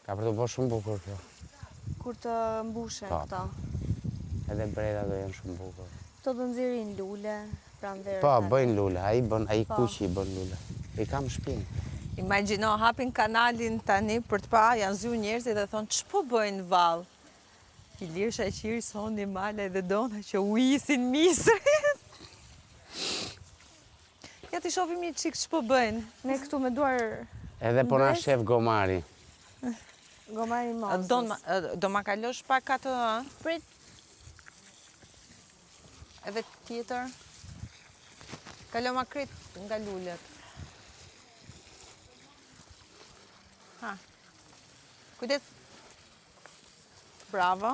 Ka për të bo shumë bukur kjo. Kur të mbushen Po. këto. Edhe breda do jenë shumë bukur. Këto do nxjerrin lule, pranverë. Po, bëjnë lule, ai kuqi i bën lule. I kam shpinë. Imagjino, hapin kanalin tani për të pa, janë zyu njerëzit dhe thonë, që po bëjnë valë? Ilir Shaqiri, Soni, Male dhe Dona që uisin misrin. Ja t'i shofim një qikë që po bëjnë. Ne këtu me duar Edhe po na shef gomari. gomari mosës. Do ma kalosh pak atë, Prit, edhe tjetër. Kalo ma krit nga lullet. Ha. Kujdes. Bravo.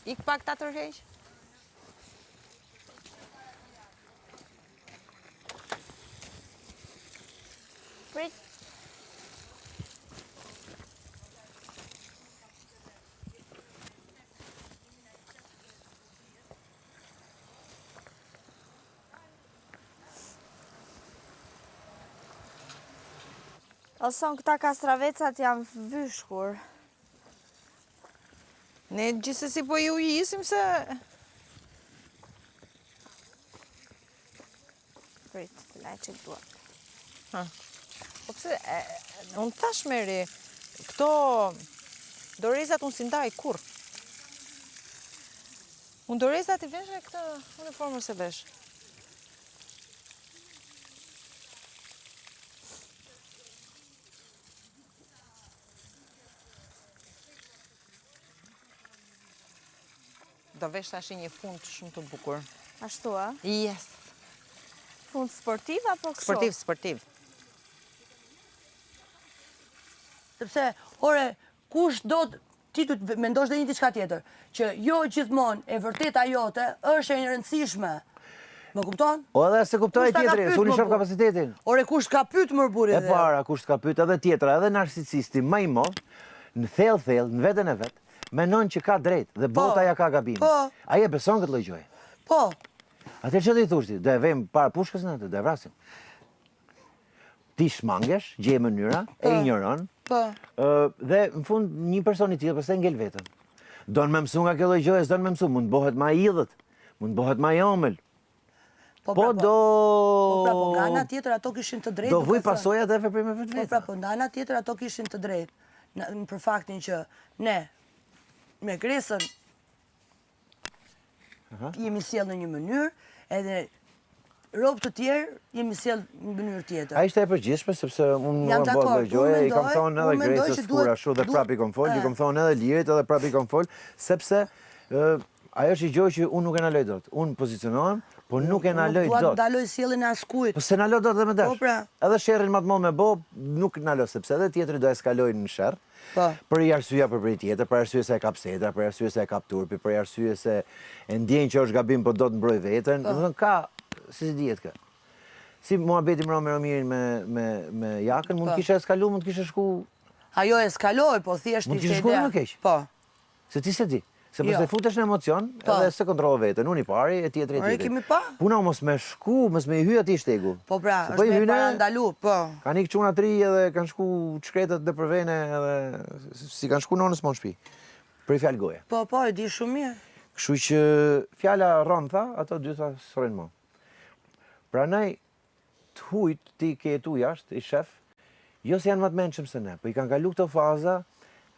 Ik pak ta tërheq. prit. Oson këta kastravecat janë vyshkur. Ne gjithsesi po ju isim se... Prit, të laj që duar. Po pse, unë thash Meri, këto dorezat unë si ndaj kur. Unë dorezat i vesh e këtë uniformën se vesh. Do vesh tash një fund shumë të bukur. Ashtu, a? Yes. Fund sportiv apo kështu? Sportiv, sportiv. Sepse, ore, kush do të, ti du të mendosh dhe një diçka tjetër, që jo gjithmonë e vërteta jote është e rëndësishme. Më kupton? O edhe se kuptoj Kush ta ka tjetri, pyet, s'unë i më shoh burr? kapacitetin. Ore, kush ka pyet më burri E para, kush t'ka pyet edhe tjetra, edhe narsisisti më i madh, në thellë, në veten e vet, menon që ka drejt dhe bota ja ka gabim. Po. Ai e beson këtë lloj gjëje. Po, Atëherë çfarë do i thosh ti? Do e vëmë para pushkës në atë, do e vrasim. Ti shmangesh, gjej mënyra, e ignoron. po. Dhe në fund një person i tillë pastaj ngel veten. Do në më mësu nga kjo lloj gjëje, s'do në më mësu, mund të bëhet më i idhët, mund të bëhet më i omël. Po, Po do po, nga ana tjetër ato kishin të drejtë. do vuj duke thënë. pasojat e veprimeve të Po, veta. po, nga ana tjetër ato kishin të drejtë. Për faktin që ne, me kresën, jemi sjell në një mënyrë, edhe robë të tjerë jemi sjell në mënyrë tjetër. A ishte e përgjithshme sepse unë Jam nuk dakord, bëj gjoje, unë i kam mendoj- thonë unë edhe mendoj Grecës që duhet- kur ashtu dhe duhet- prap i kam folë, i kam thonë edhe Lirit edhe prap i kam folë, sepse ajo është një gjë që unë nuk e naloj dot. Unë pozicionohem, por nuk e naloj Nuk dua të dot. ndaloj sjelljen e askujt. Po se nalo dot dhe me dash. Po, pra. Edhe sherrin më të madh me bo, nuk nalo sepse edhe tjetri do eskalojnë në sherr. Po. Për arsyeja për bëj tjetër, për arsye se e kap setra, për arsye se e kap turpi, për arsye se e ndjen që është gabim po do të mbroj veten. Do të thënë ka si dihet kë. Si muhabeti më me Romirin me Jakën, mund kisha eskalu, mund kisha shku, Ajo eskaloi, po thjesht Mund ishte kishe shkuar më keq. Po. se ti se di. Se Jo. pastaj futesh në emocion, Po. edhe se kontrollo veten, unë i pari, e tjetri e Ore, tjetri. kemi pa. Puna mos me shku, mos me i hy atij shtegu. Po pra, Se është me hyne, parandalu, po. Kanë ikë çuna tri edhe kanë shku çkretët dhe për vene edhe si kanë shku nonës më në shtëpi. Për i fjalë goje. Po, po, e di shumë mirë. Kështu që fjala rëndha, ato dy tha s'rrin më. Pranaj të hujt ti ke jetu jashtë, i shef, jo se janë më të mençëm se ne, po i kanë kalu këto faza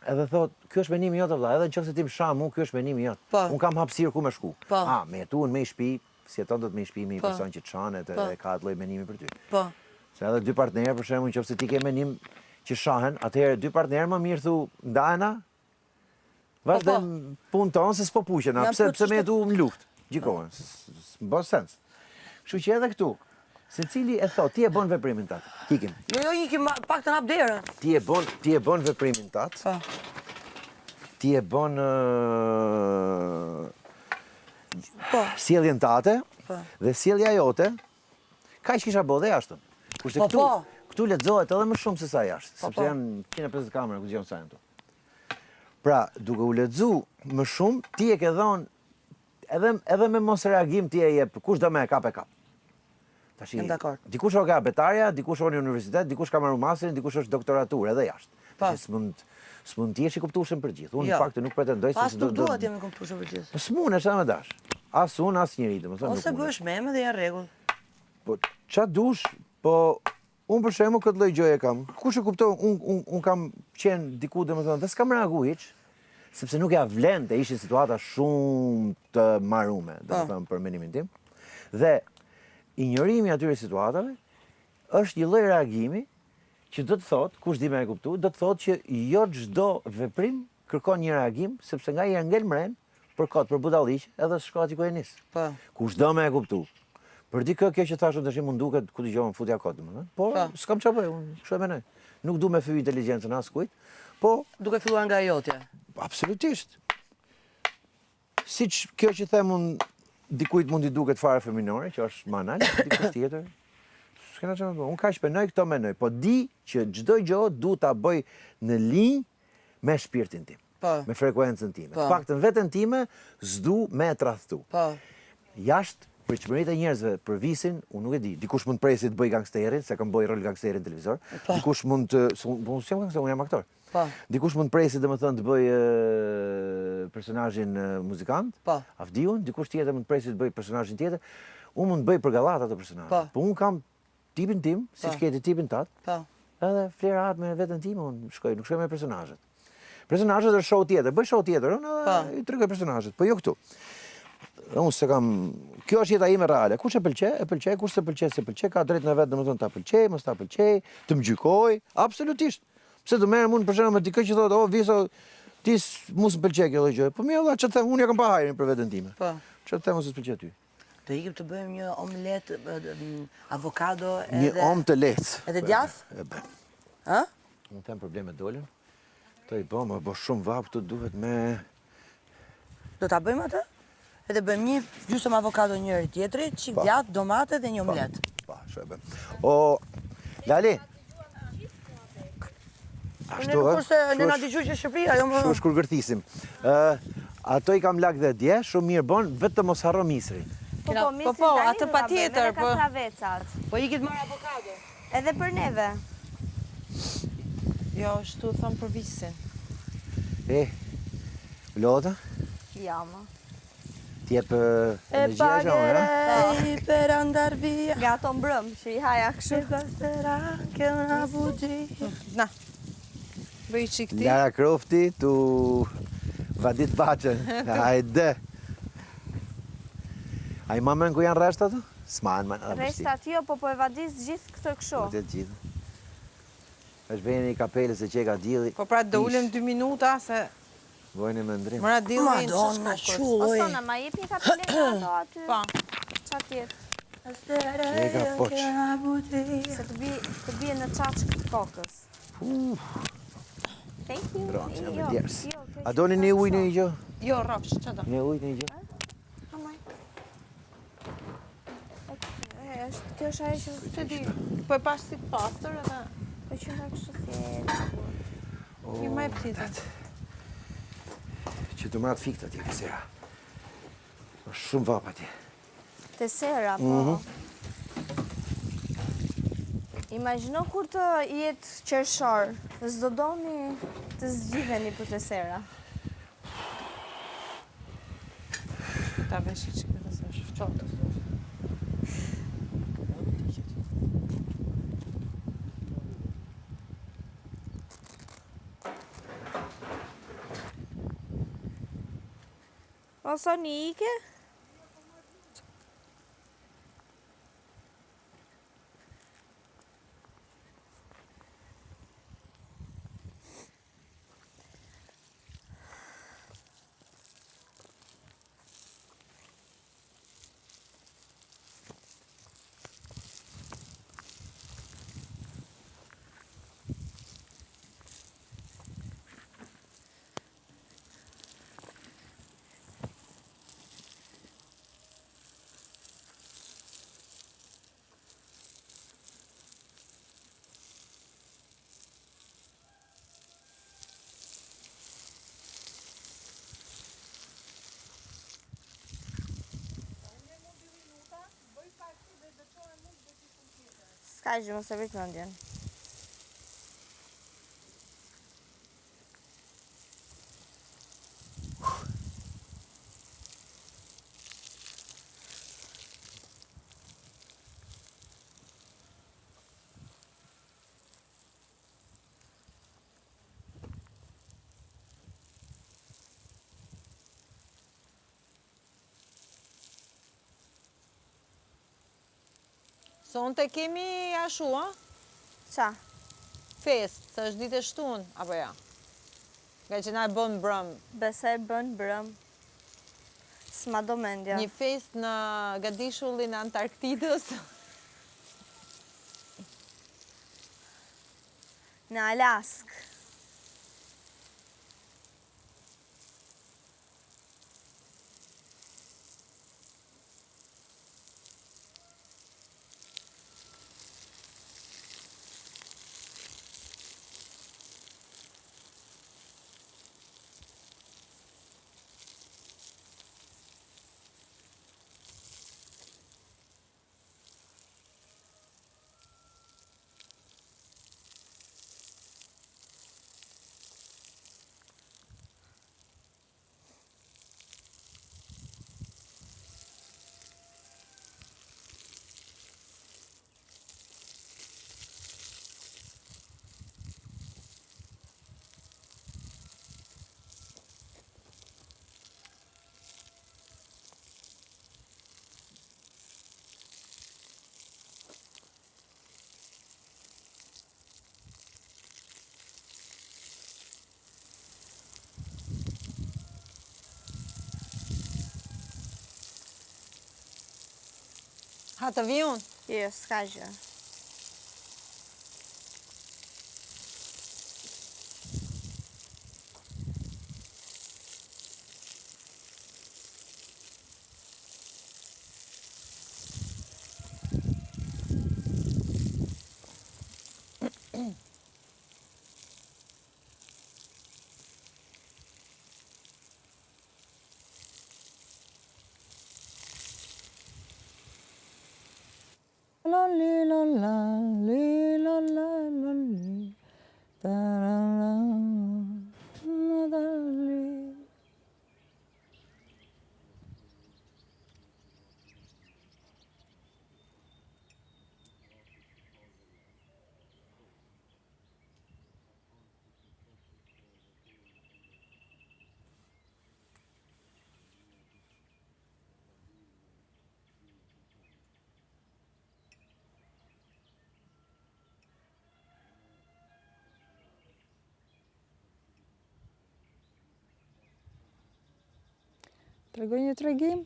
edhe thot, ky është menimi jot vëlla, edhe nëse ti më shah mu, ky është menimi jot. Po. Un kam hapësirë ku me shku. Po. Me jetuën me i shtëpi, si jeton do të me i shtëpi me i Po. person që të shanet Po. e ka atë lloj menimi për ty. Po. Se edhe dy partnerë për shembull, nëse ti ke menim që shahen, atëherë dy partnerë më mirë thu ndajna. Vazhdojmë punë tonë se s'po puqena, Jam pse me plot jetu në luftë, gjikohen, s'bën sens. Kështu që edhe këtu, secili e thot, ti e bën veprimin tat. Kikim. Jo, ikim pak të hap derën. Ti e bën veprimin tat. Po. Ti e bën Po. sjelljen tate Po. dhe sjellja jote. Kaq kisha bë dhe jashtën. Kurse Po, këtu, po. këtu lexohet edhe më shumë se sa jashtë, Po, sepse po. janë 150 kamera ku dëgjon sa janë këtu. Pra, duke u lexu më shumë, ti e ke dhënë edhe me mos reagim ti e jep, kush do me e kap e kap. Tashi, Jam dakord. dikush o ka betarja, dikush o në universitet, dikush ka marrë masterin, dikush është doktoratur edhe jashtë. Pa. Tashi s'mund t'jesh i kuptueshëm për gjithë. Unë Jo. pak të nuk pretendoj Pas se nuk duhet jemi kuptueshëm për gjithë. S'munesh sa më dash. As unë, as njëri, domethënë. Ose bësh meme dhe janë rregull. Po ça dush, po unë për shembull këtë lloj gjëje kam. Kush e kupton, unë kam qenë diku domethënë dhe s'kam reagu hiç, sepse nuk ja vlen të ishin situata shumë të marrume, domethënë për mendimin tim. Dhe injorimi atyre situatave është një lloj reagimi që do të thotë, kush di më e kuptu, do të thotë që jo çdo veprim kërkon një reagim, sepse nga i ngel mren për kot, për budalliqe, edhe shko aty ku e nis. Po. Kush do më e kuptu. Për di kjo që thashë tash mund duket ku dëgjova futja kot, domethënë. Po, s'kam çfarë bëj, unë kështu e mendoj. Nuk du me fy inteligjencën as kujt, po Duke filluar nga jotja. absolutisht. Siç kjo që them unë dikujt mund i duket fare feminore, që është banal, dikush tjetër. S'kena çfarë bëj. Unë kaq shpenoj këto mendoj, po di që çdo gjë du ta bëj në linjë me shpirtin tim, Po. me frekuencën time. Po. Të paktën veten time s'du me e tradhtu. Po. Jashtë pritshmëritë e njerëzve për visin, unë nuk e di. Dikush mund presi të bëj gangsterin, se kam bëj rol gangsterin në televizor. Po. Dikush mund të, unë s'jam gangster, unë jam aktor. Po. Dikush mund presi domethënë të bëj personazhin muzikant, Po. Avdiun, dikush tjetër mund presi të bëj personazhin tjetër. Unë mund të bëj për gallat ato personazhe. Po. Po unë kam tipin tim, siç ke ti tipin tat. Po. Edhe flera atë me veten time, unë shkoj, nuk shkoj me personazhet. Personazhet është show tjetër, bëj show tjetër, unë edhe i tregoj personazhet, po jo këtu. Unë se kam, kjo është jeta ime reale. Kush e pëlqej, kush se pëlqej, ka drejt në vetë domethënë ta pëlqej, mos ta pëlqej, të më gjykoj, absolutisht. Pse do merrem unë për shembull me dikë që thotë, "Oh, Viso, ti mos pëlqej kjo gjë." Po mirë, valla, ç'të them, unë ja kam pa hajrin për veten time. Po. Ç'të them mos të pëlqej ty? Do ikim të bëjmë një omlet avokado Një edhe om të lehtë. edhe djath? E bë. Ë? Unë them probleme dolën. To i bëm, po shumë vap këtu duhet me Do ta bëjmë atë? Edhe bëjmë një gjysmë avokado njëri tjetrit, çik djath, domate dhe një omlet. Pa, ç'e bëm. O, Lali. Unë nuk kurse ne na dëgjoj që Shqipëria, jo më. Shu është kur gërtisim. Ato i kam lak dhe dje, shumë mirë bon, vetëm mos harro misrin. Po, Po, misin po, tani atë do ta patjetër, bëjmë, edhe po. kastravecat. Po ikit marr avokado. Edhe për neve. Jo, shtu thon për visin. Lota, Jama. t'jep energjia e gjonë, Pagherei per andar via. Nga ato mbrëm që i haja kështu. Se basterà che una bugia. Na. Bëj çik ti. Lara Krofti, tu vadit baqen, hajde. A i mamen ku janë rresht ato? S'man, man, edhe përsti. Reshtat jo, po e vadis gjithë këtë kështu. Po të gjithë. është vjen një kapele se qeka dili. Po pra do ulem 2 minuta se Vojnë me ndrim. mëra dillin Madonna, qulloj. Osona, ma jep një kapelen ato aty. Pa. Qa tjetë? Qeka poq. Se të bie në çaçk të kokës. Thank you. Dronë, që jam Jo, e djerës. jo, kjo A doni një ujë në një gjë? Jo, rrofsh, çfarë do? Një ujë në një gjë? Kjo është ajo që Se di, po e pash si pastër edhe po që nga kështu si ti më e ptitët. Që të mrat fikta tje kësira. Është shumë vapa tje. te sera, po. Imagjino kur të jetë qershor, s'do doni të zgjidheni për te sera. Ta vesh çik edhe se është ftohtë. Ose një ike? S'ka gjë, mos e vrit mendjen. Sonte kemi ashu, a? Qa? Fest, se është ditë e shtunë, apo ja? Nga që na e bën brëm. Besoj bën brëm. S'ma do mendja. Një fest në Gadishullin e Antarktidës. Në Alask. Ha të vion? Jo, s'ka gjë. La li la la li la la la li ta ra ra la la li. Tregoj një tregim?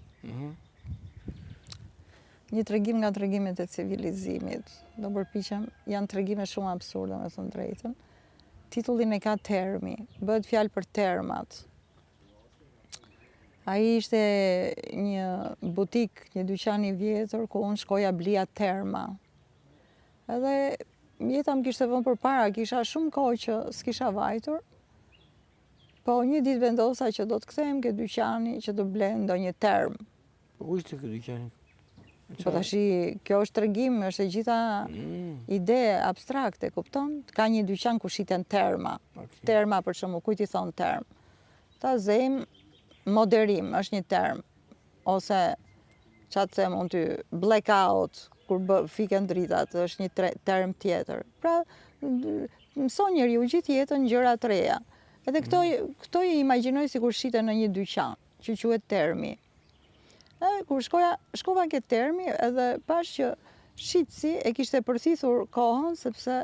Një tregim nga tregimet e civilizimit. Do përpiqem, janë tregime shumë absurde, me thënë drejtën. Titullin e ka Termi, bëhet fjalë për termat. Ai ishte një butik, një dyqan i vjetër, ku unë shkoja blija terma. Edhe jeta më kishte vënë përpara, kisha shumë kohë që s'kisha vajtur. Po një ditë vendosa që do të kthehem ke dyqani që të blej ndonjë term. Ku ishte ky dyqani? Po tashi, kjo është tregim, është e gjitha ide abstrakte, kupton? Ka një dyqan ku shiten terma. Terma për shembull, kujt i thon term? Ta zem moderim, është një term. Ose ç'a të them unë ty, blackout, kur fiken dritat, është një term tjetër. Pra, mëson njeriu gjithë jetën gjëra të reja. Edhe këto i imagjinoj sikur shiten në një dyqan, që quhet termi. Kur shkova ke termi, edhe pash që shitësi e kishte përthithur kohën, sepse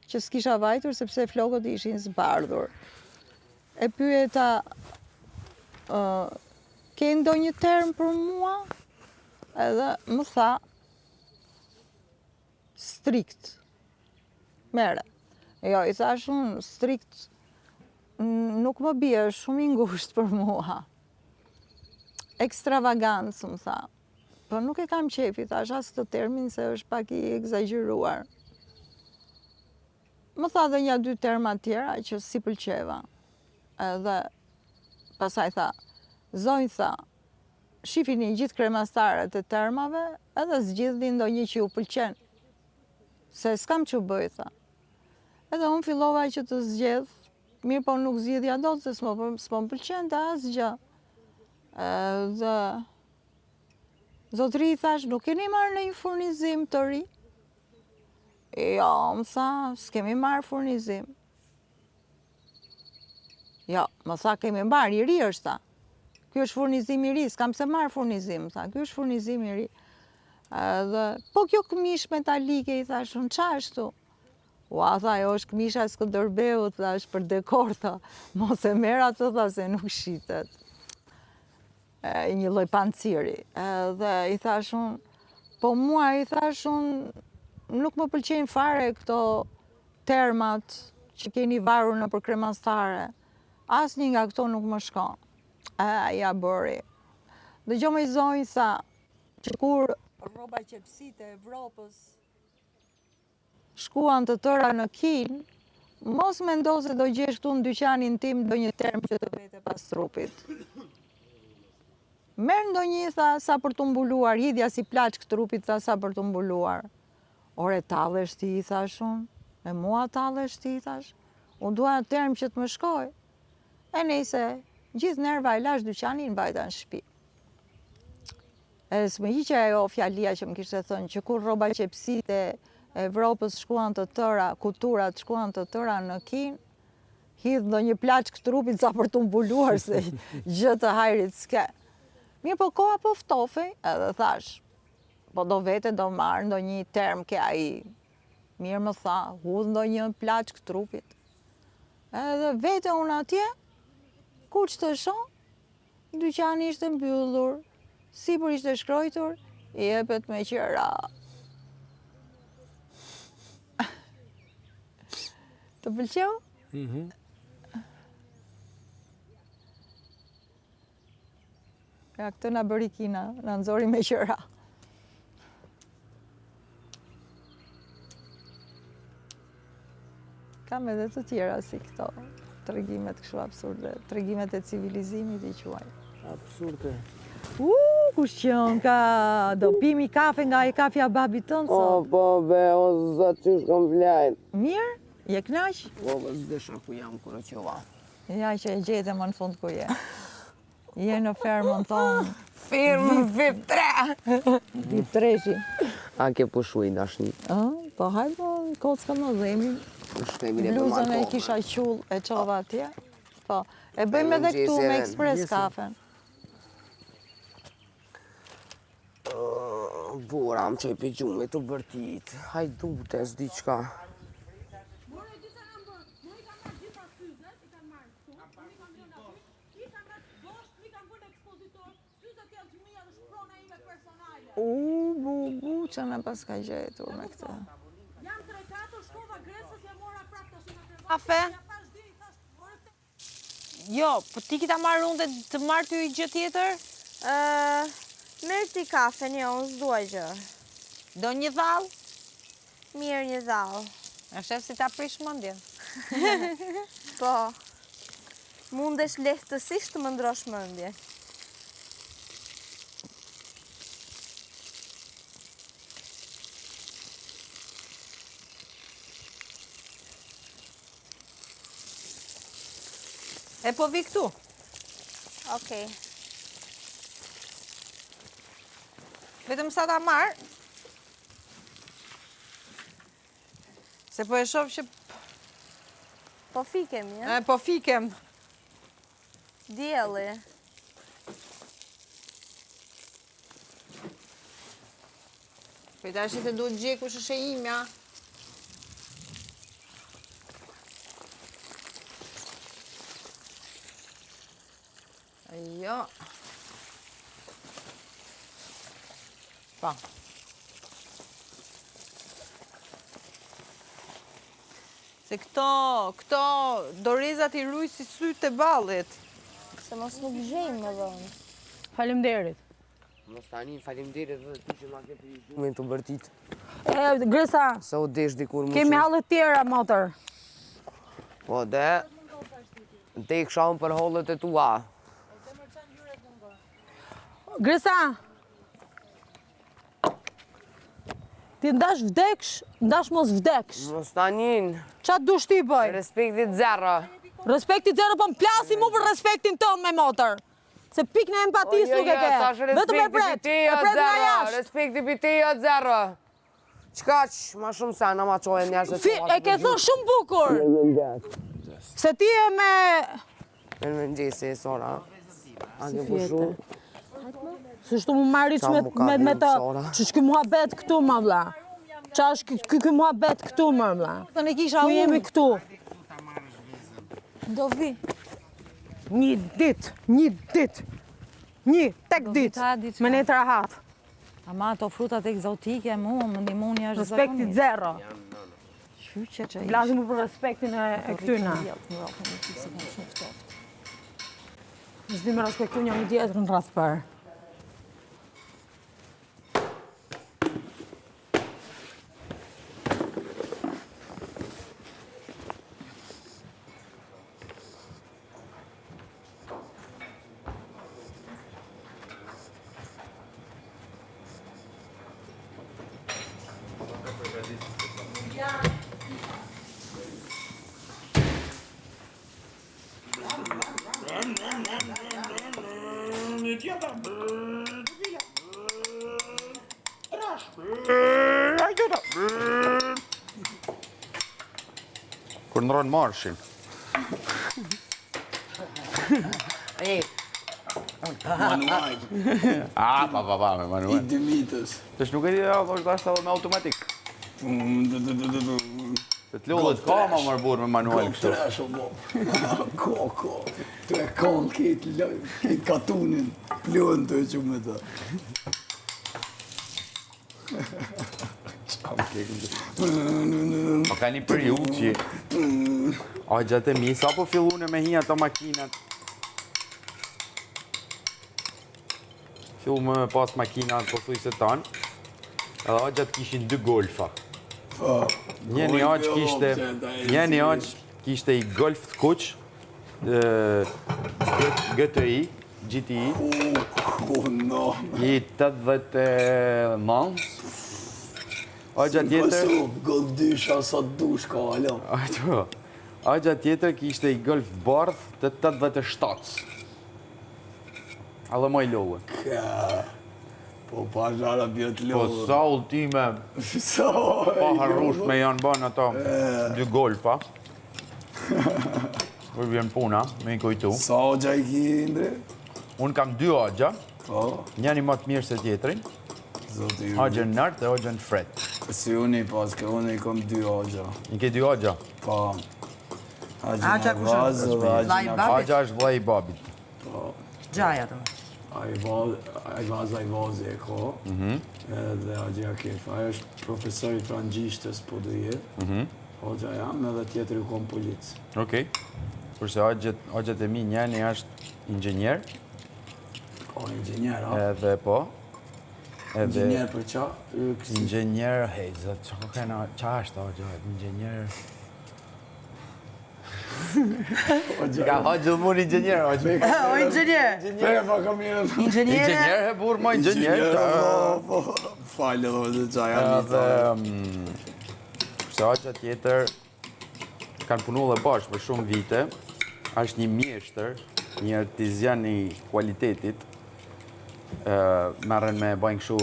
që s'kisha vajtur, sepse flokët ishin zbardhur. E pyeta, ke ndonjë term për mua? Edhe më tha, strikt. Mere. Jo, i thash unë, strikt, nuk më bie, është shumë i ngushtë për mua. Ekstravagancë, më tha. Po nuk e kam qefi, thash as të termin se është pak i egzageruar. Më tha dhe një dy terma tjera që si pëlqeva. Edhe pasaj tha, zonjë tha, shifini gjithë kremastarët e termave edhe zgjidhni ndonjë që ju pëlqen. se s'kam që bëj, tha. Edhe unë fillova që të zgjedh, mirë po nuk zgjedhja dot, se s'mo më pëlqente asgjë. Dhe zotëri i thash, nuk keni marrë në një furnizim të ri? Jo, më tha, s'kemi marrë furnizim. Jo, më tha, kemi marrë, i ri është, tha. Ky është furnizim i ri, s'kam se marrë furnizim, tha, ky është furnizim i ri. Dhe, po kjo këmish metalike, i thash, unë qa është tu? Ua, tha, jo është këmisha Skënderbeut, tha, është për dekor, tha, mos e merr atë, tha, se nuk shitet. Një lloj panciri. Dhe i thash unë, po mua i thash unë, nuk më pëlqejnë fare këto termat që keni varur në për kremastare. Asnjë nga këto nuk më shkon. Ja bëri. Dëgjoj me zonjë, tha, që kur rroba qepësitë e Evropës shkuan të tëra në Kinë, mos mendo se do gjesh këtu në dyqanin tim ndonjë term që të vete pas trupit. Merr ndonjë, tha, sa për të mbuluar, hidhja si plaçk trupit, tha, sa për të mbuluar. Ore, tallesh ti, i thash unë, e mua tallesh ti, i thash, unë dua term që të më shkoj. E nejse, gjithë nerva e lash dyqanin, vajta në shtëpi. E s'më hiqe ajo fjalia që më kishte thënë, që kur rroba qepësitë e Evropës shkuan të tëra, kulturat shkuan të tëra në Kinë, hidh ndonjë plaçk trupit sa për të mbuluar, se gjë të hajrit s'ke. Mirë po koha po ftofej, edhe thash, po do vete do marrë ndonjë term ke ai. Mirë më tha, hudh ndonjë plaçk trupit. Edhe vete unë atje, kur që të shoh, dyqani ishte mbyllur, sipër ishte shkrojtur, i jepet me qira. Të pëlqeu? Ja, këtë na bëri Kina, na nxori me qira. Kam edhe të tjera si këto, tregimet kështu absurde, tregimet e civilizimit i quaj. Absurde. Kush qënë ka, do pimi kafe nga e kafja babit tënë, O, po, be, o, zot, që shkom vlajnë. Mirë, je knaq? Po, be, s'desha ku jam kërë që va. Ja që e gjete më në fund ku je. Je në fermën tonë. Firmë, VIP 3. VIP 3-shi. A ke pushu i dashni? Po hajde, po, kocka më dhemi. Pushtemin e për marko. Bluzën e kisha qull, e qova atje. Po, e bëjmë edhe këtu me ekspres kafen. Bora, më qepi gjume të bërtit. Hajde dute, s'di qka. Bu, që në pas ka gjetur me këtë. Kafe? Jo, po ti kita marrë unë dhe të marrë ty i gjë tjetër? Merë ti kafe, një, unë s'duaj gjë. Do një dhallë? Mirë një dhallë. E shef si ta prish mendjen. Po, mundesh lehtësisht të më ndrosh mendje. E po vi këtu. Okej. Vetëm sa ta marrë. Se po e shoh që Po fikem, ja? po fikem. Dielli. Po i tash se duhet gjej kush është e imja. Jo. Pa. Se këto dorezat i ruj si sytë e ballit. Se mos nuk gjejmë më dhënë. Faleminderit. Mos tani, faleminderit dhe ti që ma ke për gjume të bërtit. Grësa, Sa u desh dikur më kemi hallet tjera, motor. Po, dhe, te i kësha unë për hollët e tua. Grësa, Ti ndash vdeksh, ndash mos vdeksh. Mos tanin. Qa dush ti bëj? Respektit zero. Respekti zero, po m'plasi mu për respektin tënë me motor. Se pik në empatis nuk e ke. Vetëm e pret nga jashtë. Respekti për ti o zero. Qka që ma shumë sa në ma qojë njerës e E ke thonë shumë bukur. Se ti e me... Në më njësi e sora. A ke pushu. Se shtu mu marriq me të... Që shky mua bet këtu, ma vla. Qa është ky mua bet këtu, ma vla. Të ne kisha Ku jemi këtu. Do vi. Një dit. Një tek dit. Me ne të rahat. Ama ato frutat egzotike, më ndimoni është Respekti zero. Qyqe që Plasi mu për respektin e këtyna. Nësdi me respektu një tjetër në rrath për. Kur ndronë marshin. Manual. Pa, me manual. I dymitës. Tash nuk e di, është ashtë edhe me automatik. Të të lullët kama më rëbur me manual kështu. Tre shumë, ko. Tre kanë këtë katunin, pluën të e që me të. Po ka një periudhë që a gjatë e mi, sa po fillune me hi ato makinat? Fillu me pas makinat po thuj se tanë, edhe a gjatë kishin 2 golfa. Njeni aq kishte i golf të kuq, GTI, GTI, i 80 mans. A gjatë tjetër... Golf dysha sa dush ka, alo. A gjatë tjetër kishte i golf bardh të 87. Alle ma i lollë. Po pa zhara bjët Po lollë. sa ultime pa harrush me janë banë ato 2 golfa. Kur vjen puna, me i kujtu. Sa ogja i ki, Indri? Unë kam 2 agja, Po, njani më të mirë se tjetrin. zoti ju. Agjën nart dhe agjën fret. Si unë i pas, ke unë i kom 2 ogja. I ke 2 agja. Po. Agja Agjën e kush është? vazë dhe Vllai agjën i e babit? Agja është vllai i babit. Gjaja të. Ai vazë e ko, edhe agja kef. Ajo është profesor i frangjishtës po do jetë. Hoxha jam edhe tjetëri u kom policë. Okej. Kurse agjët e mi njani është inxhinier, O, inxhinier, a? edhe po. Inxhinier për qa? Inxhinier, hej, zot, qa është agja, inxhinier... Ka ha gjithmon inxhinier, O, inxhinier! Pere pa kam mirë. Inxhiniere! Inxhinier e burë ma inxhinier. Falë edhe dhe qa janë një Edhe, se agja tjetër, kanë punu dhe bashkë për shumë vite, është një mjeshtër, një artizian i kualitetit, merren me bajnë kështu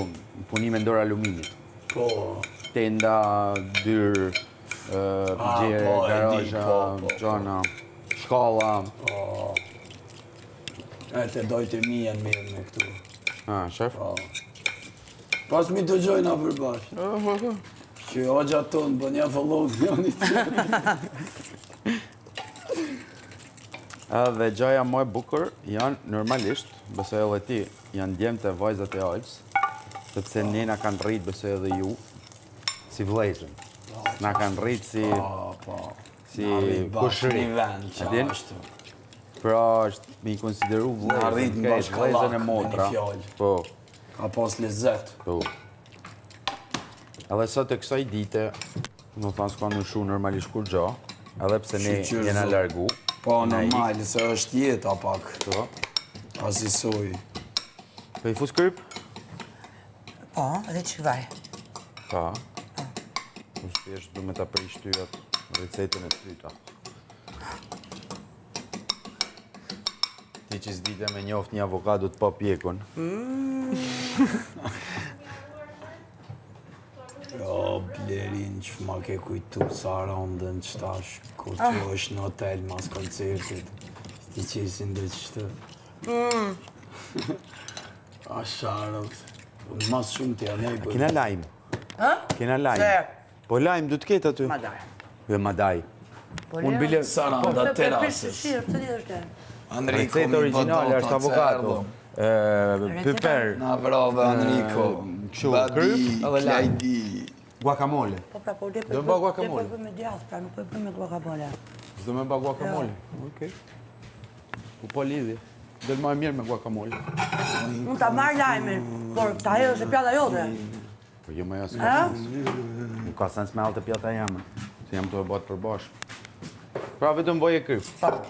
punime ndër aluminit. Po, Tenda, dyrë, përgjere, po, e di, garajja, po. gjana, shkalla. e të dojtë e mi janë mirë me këtu. Shef? Pas mi të gjojna për bashkë. Që ogja tonë, po një fëllon një një tjetër. Edhe gjaja më e bukur janë normalisht, besoj edhe ti, janë djemët e vajzat e aqës, sepse ne na kanë rritë, besoj edhe ju, si vlezën. Na kanë rritë si kushëri. Një vend që Edin? ashtu. Pra është me i konsideru Na rritë në bashkallak, vlezën e me motra. një fjallë. Po, Ka pas lezet. po. Edhe sot e kësaj dite, më thanë s'ka ndryshu normalisht kur gjo, edhe pse ne Shqyqyr jena zot. largu. Po, na i- normal, se është jeta pak. Po, Asi soj. po i fus kryp? Po, edhe që vaj. Pa. Unë thjesht du me ta prish tyrat recetën e tyta. Ti që s'dite me njoft një avokado të pa pjekun. Jo, Blerin, që ma ke kujtu sa randën që tash, kur që është në hotel mas koncertit, ti qesin dhe qështë. A sharëk, mas shumë t'ja nejbë. Kena lajmë? Kena Se, lajmë? Po lajmë du t'ket aty? madaj. Jo, madaj. Po Unë bile... Sa randa terasës. Këtë ditë është Enrico Receta originale është avokado. Piper, Na bravo, Enrico. kështu, kryp edhe lajmë. Guacamole. Po pra, po Do më bë guacamole? Po me djath, pra nuk po e bëj me guacamole. S'do me bë guacamole? Okej. Po lidhi. Del më e mirë me guacamole. Unë ta marr lajmin, por ta hedhësh e pjata jote. Po jo më jasë. Ha? Nuk ka sens me altë pjata jame. Se jam të e batë përbashkë. Pra vetëm bëj e kryp.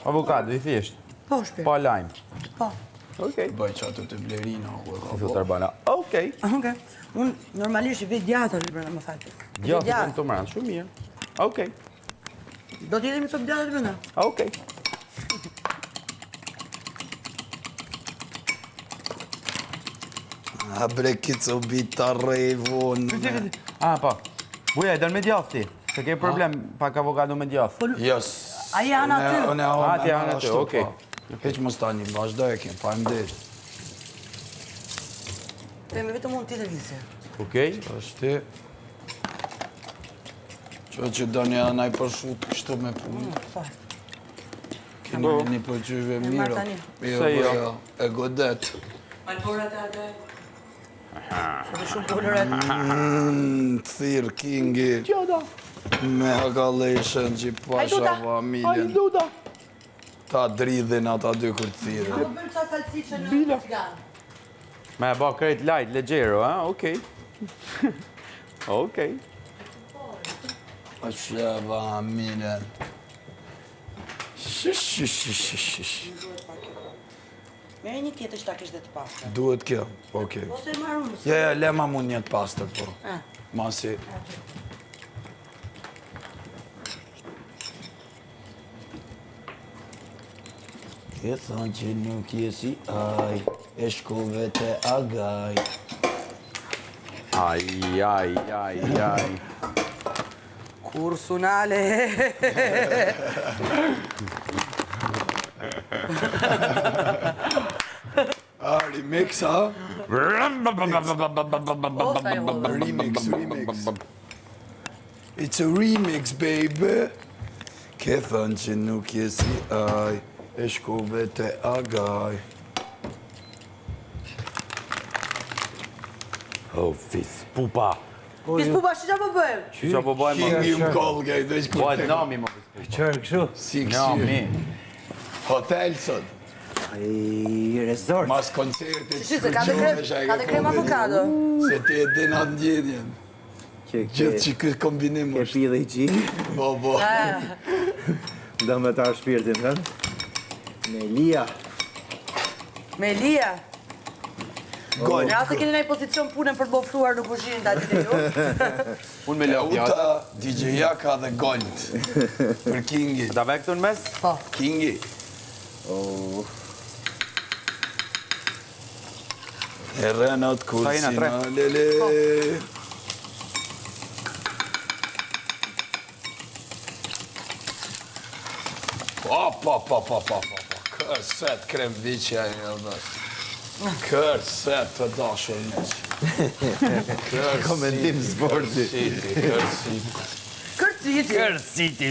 Avokado, i thjesht. Po, shpirë. Pa lajmë. Po. Okej. Bëj që atë të Blerina, ku e ka Si filtar bana. Okej. Okej. Unë normalisht i vej djathë është brenda, më falë. Ja, vetëm të mërën. Shumë mirë. Okej. Do t'jedhemi sot djathë të brenda? Okej. A brekico bita rejvon. Pa. Buja, e dal me djath ti. Se ke problem pak avokado me djath. Jos. A je anë aty? Unë e A, ti anë aty, okej. Heq mos tani, vazhdoj e kem, faleminderit. Kemi vetëm unë ti dhe vizje. Okej. është ti. Që do një anaj përshut kështu me punë. Keni një përgjyve marr mirë. tani. Se jo. E godet. Malporat e atë. Sa të shumë poloret. Thirë kingi. Me hagaleshen që pasha familjen. Ta dridhin ata dy kur thirë. Po bërë qa salcice në tigan. Me e ba krejt light, legjero, ha? Okej. Okej. A shëva familjen. Shish. Merë një tjetër që ta kesh dhe të pastër. Duhet kjo, okej. Ose e marrë unë. Ja, lema mund një të pastër, po. Masi. Ke thonë që nuk je si aj, e shkove te agaj. Aj. Kursunale. Remix, ha? Remix. It's a remix, baby. Ke thënë që nuk je si aj, e shkove te agaj. Oh, fis, pupa. Pis pupa, që qa po bëjmë? Qa po bëjmë më? Kingi më kolgaj, dhe që Bëjt nami më. Qërë kështu? Si Nami. Hotel sot. I resort. Mas koncertit. Shi, se ka dhe krem avokado. Se ti e din atë ndjenjen. Gjithë që këtë kombinim Ke është. pi dhe i qi. Bo. Do me ta shpirtin, hën? Me Lia. Me Elia. Gojnë. Në asë keni nëjë pozicion punën për të bofruar në kuzhinë të atit e ju. Unë me lëpja. Uta, DJ-ja ka dhe gojnët. Për Kingi. Da ve këtu në mes? Kingi. E rënat Sa jena, tre? kursina, lele. Pa. Kërset krem viqja e dhe. Kërset të dashur meq. Komentim sporti. Kërsit. Kërciti.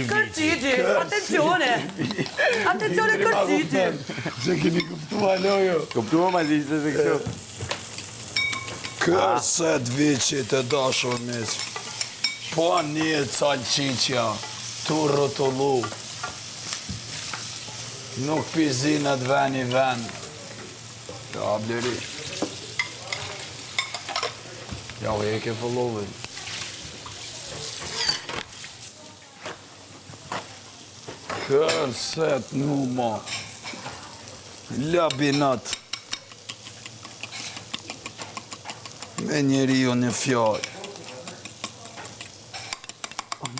Atencione. Atencione kërciti. Se keni kuptua lojo. Këptua ma zishtë se kështu. Kërset viqi të dashur meq. Po një salqiqja, tu rrotullu. Nuk pizinat ven i ven. Ja, Bleri. Ja, u e ke followen. Kërset numa. Labinat. Me njeri ju një fjallë.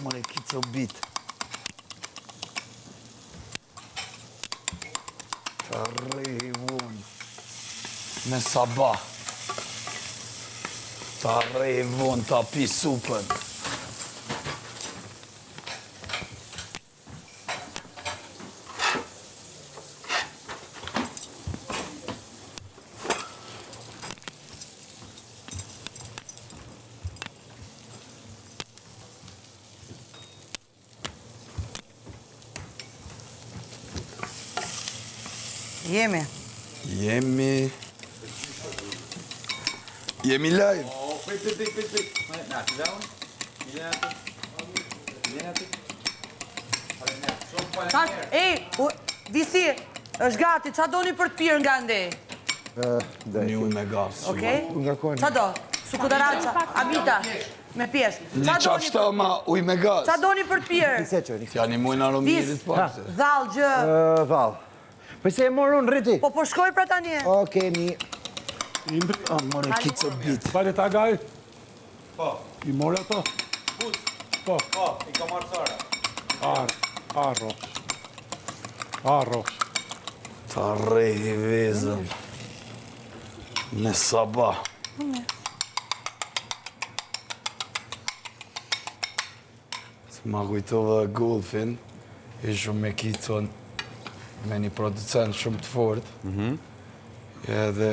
more kico bit. Ta rejvun. Me sabah. Ta rejvun, ta pi supën. Jemi. Jemi live. Disi, është gati, qa doni për të pirë nga ndi? Një unë me gas. Okej? Qa do? Suku d'arancia, abita, me pjesë. Një qafshtama uj me gas. Qa doni për të pirë? Tja një mujnë aromirit pasë. Dhal, gjë. Val. Për se e morë unë rriti? Po shkoj pra tani. Oke, mi. More kico bit. Pare ta gaj? Po. I more ato? Po. Po, I ka marrë Sara. Arroz. Ta rej vezën. Me sabah. Ma kujtova golfin, ishëm me kicon me një producent shumë të fort. Edhe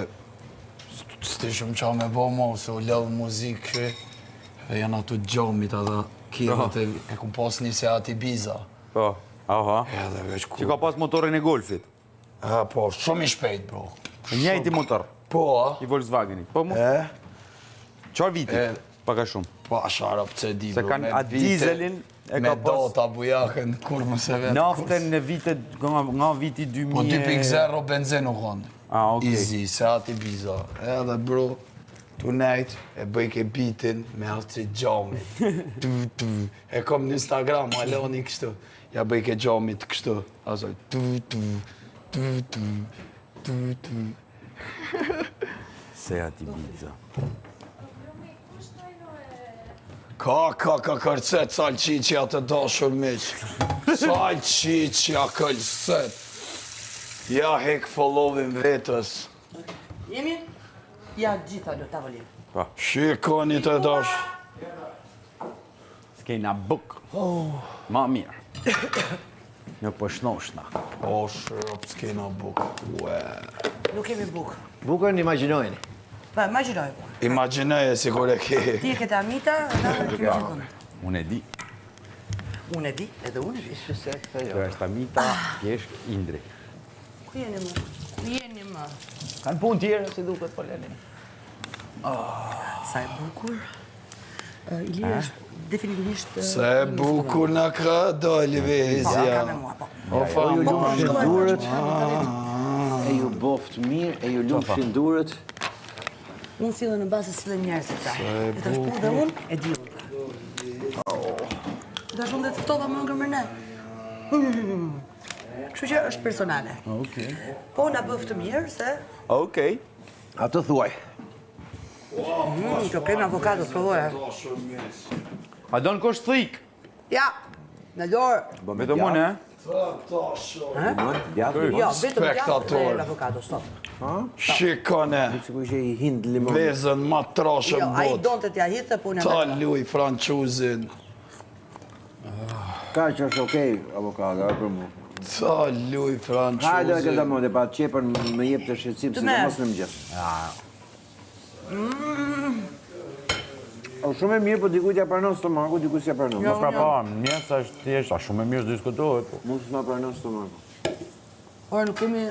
s'tishëm qa me bo mo, se u lëvë muzikë, dhe janë ato gjomit edhe kirët e kum pas një se ati biza. Po, aha. Edhe veç ku... Që ka pas motorin e golfit? Po, shumë i shpejt, bro. Njëjti motor. Po, I Volkswagenit. Po, mu? Qar viti? Paka shumë. Po, ashara pëse di, Se bro. kanë atë dizelin e Me ka pas... dota bujakën, kur më se vetë. Naften në vitet, nga viti 2000... Po 2.0 benzin u konë. Okej. Easy, se ati biza. Edhe bro, tu nejt, e bëjke bitin me atë gjamit. E kom në Instagram, aloni kështu. Ja bëjke gjamit kështu. Asoj, Se ati biza. Ka kërcet, salqiqja të dashur miq. Salqiqja kërcet. Ja hek followin vetës. Jemi? Ja, gjitha do tavolin. Shikoni të dash. S'kejna buk. Ma mirë. Në pëshnoshna. O, shërop, s'kena buk. Nuk kemi bukë. Bukën imagjinojni. Pa, imagjinoj. Imagjinoje si kur e ke. Ti e këtë amita, na kemi gjithon. Unë e di. Unë e di, edhe unë e di. Kjo është Amita, Pjeshk, Indri. Ku jeni më? Ku jeni më? Kanë punë tjerë, si duket po lenin. Sa e bukur. Ilir është definitivisht... Se bukur në ka doli vezja. Ka me mua, po. O ju lufshin durët, e ju boft mirë, e ju lufshin durët. Unë sillën në bazë sillen njerëzit ta. E tash po dhe unë e di unë. Tash unë dhe të tova më ngër ne. Kështu që është personale. Okej. Po na bëf të mirë se... Okej. Atë thuaj. Që kemi avokado, provoja. A do në kosht thik? Ja, në dorë. Vetëm unë, e? Jo, vetëm jam Spektator. në avokado, stop. Shikone, Sikur që i hind limon. vezën ma trashën Jo, a i bot. donë të t'ja hitë, po unë Ta jam... luj franquzin. Ka që është okej, avokado, e për mu. Ta luj Hajde franquzin. këta mode, pa qepën më jep të shqetësim, se Të dhe merë. mos në mëgjes. O shumë e mirë, po dikujt ja pranon stomaku, dikujt s'ja pranon. Mos pra pa, mjesë është thjesht, a shumë e mirë s'do diskutohet. po. Mos s'na pranon stomaku. Ora nuk kemi...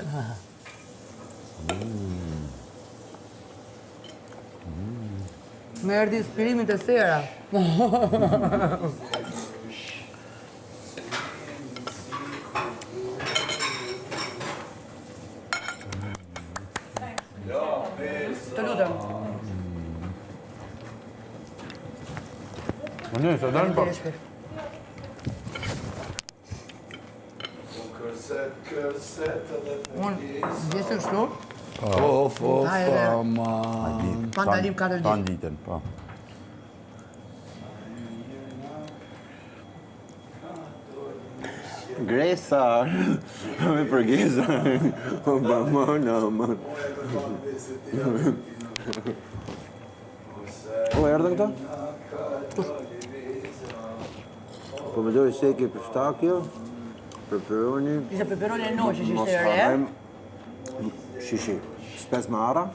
Me erdi inspirimit e sera. Të lutem. Unë, se dërnë po. Unë, gjithë shtu, Ma. pandalim 4 Tanë ditë. ditën, po. Gresa, me përgjesa. Aman. O, erdhen këta? Pomidori seki pistachio, peperoni. Ishte peperoni e noqe që ishte e re. Shishi. Spes me ara.